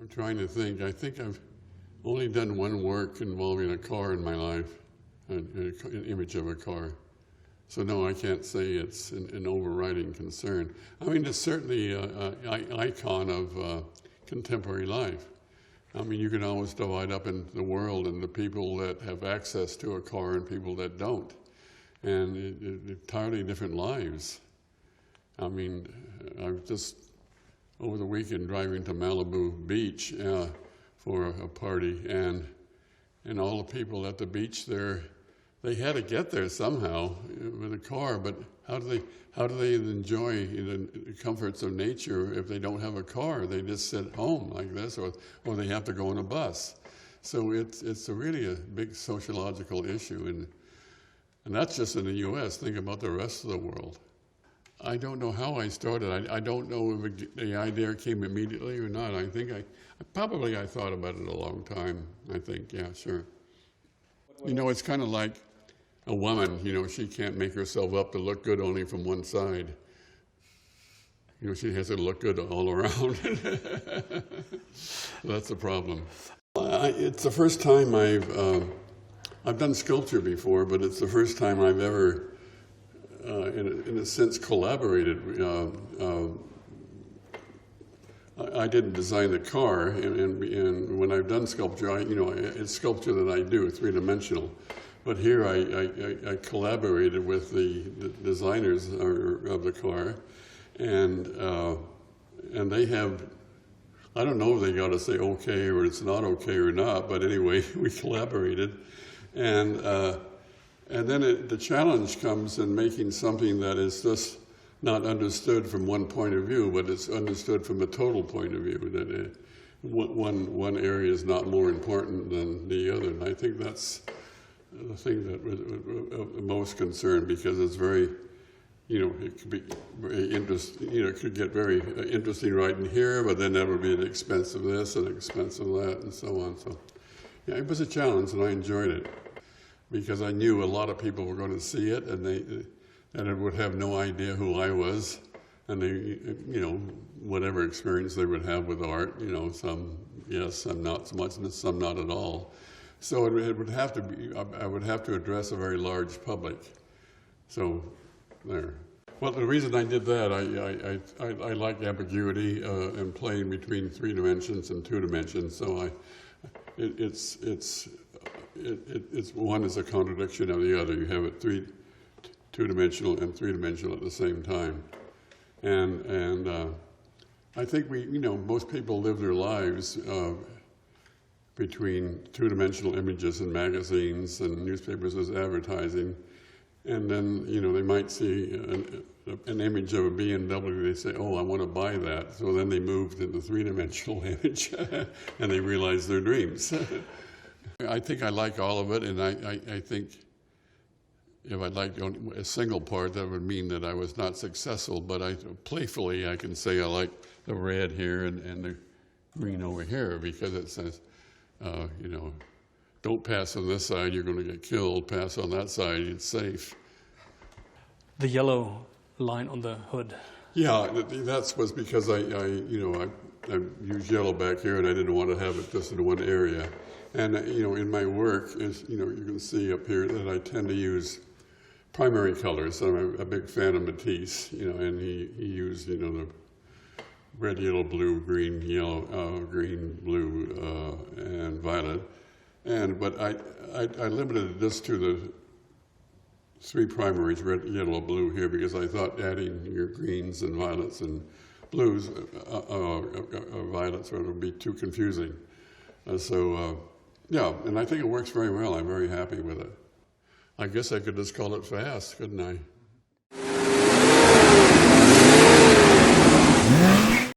I'm trying to think. I think I've only done one work involving a car in my life, an image of a car. So no, I can't say it's an overriding concern. I mean, it's certainly an icon of contemporary life. I mean, you can always divide up in the world into people that have access to a car and people that don't. And entirely different lives. I mean, I was just over the weekend driving to Malibu Beach for a party, and all the people at the beach there, they had to get there somehow with a car, but how do they enjoy the comforts of nature if they don't have a car? They just sit home like this, or they have to go on a bus. So it's really a big sociological issue, and that's just in the U.S. Think about the rest of the world. I don't know how I started. I don't know if the idea came immediately or not. I think I thought about it a long time. I think, yeah, sure. You know, it's kind of like a woman. You know, she can't make herself up to look good only from one side. You know, she has to look good all around. That's the problem. It's the first time I've done sculpture before, but it's the first time I've ever, in a sense, collaborated. I didn't design the car, and when I've done sculpture, it's sculpture that I do, three-dimensional. But here I collaborated with the designers of the car, and they have, I don't know if they got to say okay or it's not okay or not, but anyway, we collaborated. And then the challenge comes in making something that is just not understood from one point of view, but it's understood from a total point of view, that one area is not more important than the other. And I think that's the thing that was of most concern, because it's very, it could be very interesting, it could get very interesting right in here, but then that would be an expense of this and an expense of that and so on. So yeah, it was a challenge, and I enjoyed it, because I knew a lot of people were going to see it, and it would have no idea who I was, and they, whatever experience they would have with art, some yes, some not so much, and some not at all. So it would have to be, I would have to address a very large public. So there. Well, the reason I did that, I like ambiguity and playing between 3 dimensions and 2 dimensions. So it's one is a contradiction of the other. You have it 2-dimensional and 3-dimensional at the same time, and I think most people live their lives between 2-dimensional images in magazines and newspapers as advertising, and then they might see an image of a BMW. They say, "Oh, I want to buy that." So then they move to the 3-dimensional image, and they realize their dreams. I think I like all of it, and I think if I liked a single part, that would mean that I was not successful, but playfully I can say I like the red here and the green over here, because it says, don't pass on this side, you're going to get killed. Pass on that side, it's safe. The yellow line on the hood. Yeah, that was because I used yellow back here, and I didn't want to have it just in one area. And in my work, you can see up here that I tend to use primary colors. I'm a big fan of Matisse, and he used the red, yellow, blue, green, yellow, green, blue, and violet. But I limited this to the 3 primaries, red, yellow, blue here, because I thought adding your greens and violets and blues, violets, would be too confusing. Yeah, and I think it works very well. I'm very happy with it. I guess I could just call it fast, couldn't I?